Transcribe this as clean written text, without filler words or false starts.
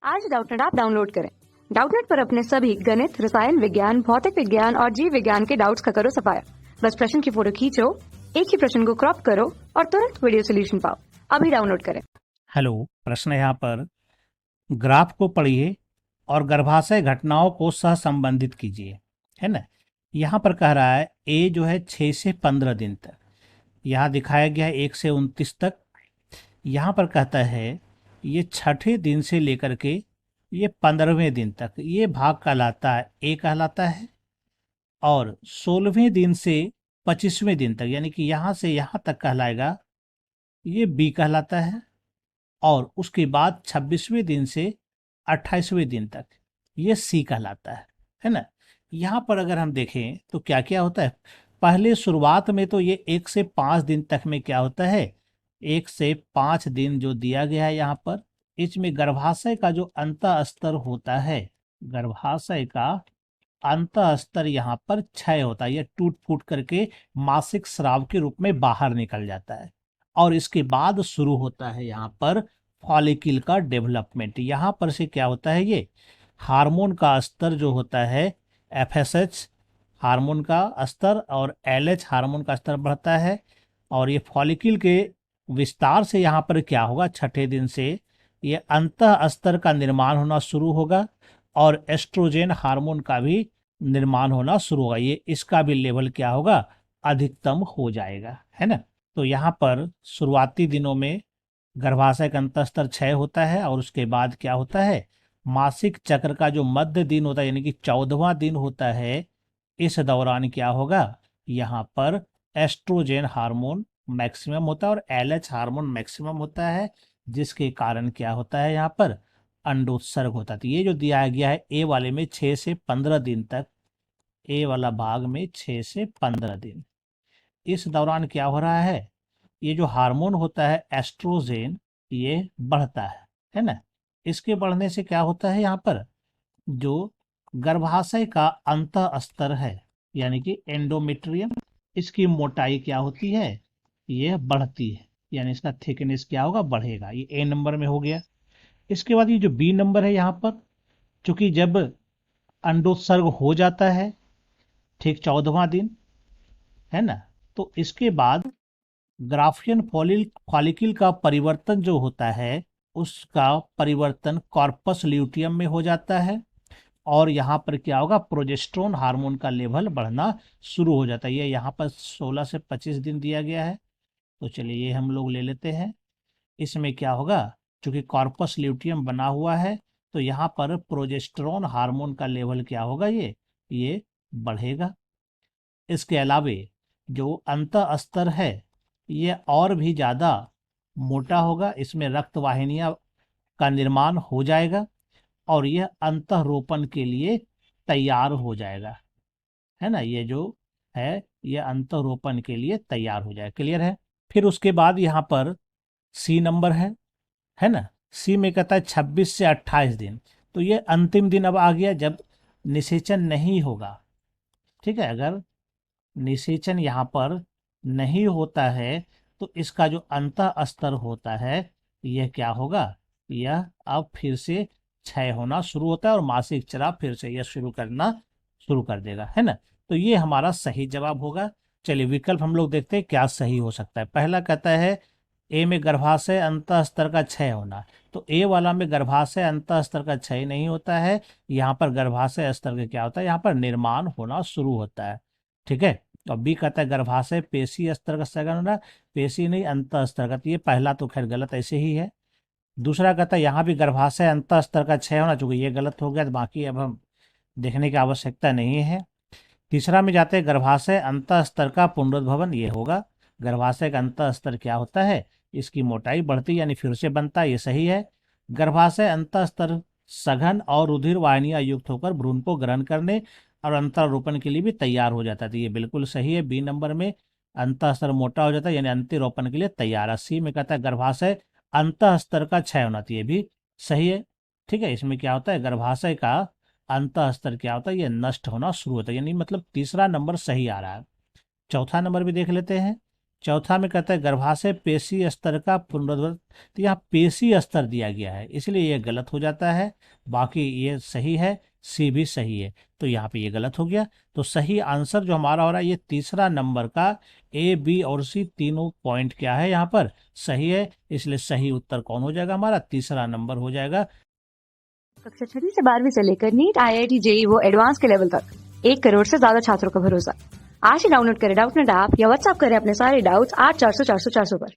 आज Doubtnut app download करें। Doubtnut पर अपने सभी गणित, रसायन विज्ञान, भौतिक विज्ञान और जीव विज्ञान के डाउट्स का करो सफाया। बस प्रश्न की फोटो खींचो, एक ही प्रश्न को क्रॉप करो और तुरंत वीडियो सोल्यूशन पाओ। अभी डाउनलोड करें। हेलो, प्रश्न है यहाँ पर। ग्राफ को पढ़िए और गर्भाशय घटनाओं को सह संबंधित कीजिए, है ना। यहाँ पर कह रहा है ए जो है 6 से 15 दिन तक, यहाँ दिखाया गया है 1 से 29 तक। यहाँ पर कहता है ये छठे दिन से लेकर के ये 15वें दिन तक ये भाग कहलाता है, ए कहलाता है। और 16वें दिन से 25वें दिन तक यानी कि यहाँ से यहाँ तक कहलाएगा, ये बी कहलाता है। और उसके बाद 26वें दिन से 28वें दिन तक ये सी कहलाता है ना। यहाँ पर अगर हम देखें तो क्या क्या होता है, पहले शुरुआत में तो ये 1 से 5 दिन तक में क्या होता है, 1 से 5 दिन जो दिया गया है यहाँ पर, इसमें गर्भाशय का जो अंतः स्तर होता है, गर्भाशय का अंतः स्तर यहाँ पर क्षय होता है, ये टूट फूट करके मासिक स्राव के रूप में बाहर निकल जाता है। और इसके बाद शुरू होता है यहाँ पर फॉलिकल का डेवलपमेंट। यहाँ पर से क्या होता है, ये हार्मोन का स्तर जो होता है, एफएसएच हार्मोन का स्तर और एलएच हार्मोन का स्तर बढ़ता है। और ये फॉलिकल के विस्तार से यहाँ पर क्या होगा, छठे दिन से ये अंतः स्तर का निर्माण होना शुरू होगा और एस्ट्रोजेन हार्मोन का भी निर्माण होना शुरू होगा। ये इसका भी लेवल क्या होगा, अधिकतम हो जाएगा, है ना। तो यहाँ पर शुरुआती दिनों में गर्भाशय का अंतस्तर क्षय होता है और उसके बाद क्या होता है, मासिक चक्र का जो मध्य दिन होता है यानी कि 14वां दिन होता है, इस दौरान क्या होगा, यहाँ पर एस्ट्रोजेन हार्मोन मैक्सिमम होता है और एलएच हार्मोन मैक्सिमम होता है, जिसके कारण क्या होता है, यहाँ पर अंडोत्सर्ग होता है। तो ये जो दिया गया है ए वाले में 6 से 15 दिन तक, ए वाला भाग में 6 से 15 दिन, इस दौरान क्या हो रहा है, ये जो हार्मोन होता है एस्ट्रोजेन ये बढ़ता है ना। इसके बढ़ने से क्या होता है, यहाँ पर जो गर्भाशय का अंतः स्तर है यानी कि एंडोमेट्रियम, इसकी मोटाई क्या होती है, ये बढ़ती है, यानी इसका थिकनेस क्या होगा, बढ़ेगा। ये ए नंबर में हो गया। इसके बाद ये जो बी नंबर है, यहाँ पर चूंकि जब अंडोत्सर्ग हो जाता है ठीक 14वां दिन, है ना, तो इसके बाद ग्राफियन फॉलिकल का परिवर्तन जो होता है, उसका परिवर्तन कॉर्पस ल्यूटियम में हो जाता है और यहाँ पर क्या होगा, प्रोजेस्टेरोन हार्मोन का लेवल बढ़ना शुरू हो जाता है। ये यहाँ पर 16 से 25 दिन दिया गया है, तो चलिए ये हम लोग ले लेते हैं। इसमें क्या होगा, चूंकि कॉर्पस ल्यूटियम बना हुआ है तो यहाँ पर प्रोजेस्टेरोन हार्मोन का लेवल क्या होगा, ये बढ़ेगा। इसके अलावे जो अंतः स्तर है ये और भी ज़्यादा मोटा होगा, इसमें रक्त वाहिनियाँ का निर्माण हो जाएगा और यह अंतः रोपण के लिए तैयार हो जाएगा, है ना। ये जो है ये अंतः रोपण के लिए तैयार हो जाएगा। क्लियर है। फिर उसके बाद यहाँ पर सी नंबर है ना। सी में कहता है 26 से 28 दिन, तो ये अंतिम दिन अब आ गया जब निषेचन नहीं होगा। ठीक है, अगर निषेचन यहाँ पर नहीं होता है तो इसका जो अंतः स्तर होता है यह क्या होगा, यह अब फिर से क्षय होना शुरू होता है और मासिक स्राव फिर से यह शुरू करना शुरू कर देगा, है ना। तो ये हमारा सही जवाब होगा। चलिए विकल्प हम लोग देखते हैं क्या सही हो सकता है। पहला कहता है ए में गर्भाशय अंतः स्तर का क्षय होना, तो ए वाला में गर्भाशय अंतः स्तर का क्षय नहीं होता है, यहाँ पर गर्भाशय स्तर का क्या होता है, यहाँ पर निर्माण होना शुरू होता है। ठीक है। और बी कहता है गर्भाशय पेशी स्तर का क्षय होना, पेशी नहीं अंतः स्तर का, तो ये पहला तो खैर गलत ऐसे ही है। दूसरा कहता है यहाँ भी गर्भाशय अंतः स्तर का क्षय होना, चूंकि ये गलत हो गया तो बाकी अब हम देखने की आवश्यकता नहीं है। तीसरा में जाते हैं गर्भाशय अंतः स्तर का पुनरुद्भवन, ये होगा। गर्भाशय का अंतः स्तर क्या होता है, इसकी मोटाई बढ़ती यानी फिर से बनता है, ये सही है। गर्भाशय अंतः स्तर सघन और रुधिर वाहिनियां युक्त होकर भ्रूण को ग्रहण करने और अंतरोपण के लिए भी तैयार हो जाता है, तो ये बिल्कुल सही है। बी नंबर में अंतः स्तर मोटा हो जाता है यानी अंतरोपण के लिए तैयार है। सी में कहता है गर्भाशय अंतः स्तर का क्षय होना, तो ये भी सही है। ठीक है, इसमें क्या होता है, गर्भाशय का अंतः स्तर क्या होता है, ये नष्ट होना शुरू होता है, यानी मतलब तीसरा नंबर सही आ रहा है। चौथा नंबर भी देख लेते हैं चौथा में कहता है गर्भाशय पेशी स्तर का पुनरुद्धार, तो यहाँ पेशी स्तर दिया गया है इसलिए ये गलत हो जाता है। बाकी ये सही है, सी भी सही है, तो यहाँ पे ये गलत हो गया। तो सही आंसर जो हमारा हो रहा है ये तीसरा नंबर का ए, बी और सी तीनों पॉइंट क्या है यहाँ पर सही है, इसलिए सही उत्तर कौन हो जाएगा हमारा, तीसरा नंबर हो जाएगा। कक्षा 6वीं से 12वीं से लेकर नीट, IIT, JEE वो एडवांस के लेवल तक 1 करोड़ से ज्यादा छात्रों का भरोसा। आज ही डाउनलोड करें डाउटनेट ऐप या व्हाट्सएप करें अपने सारे डाउट्स 8400 400 400 पर।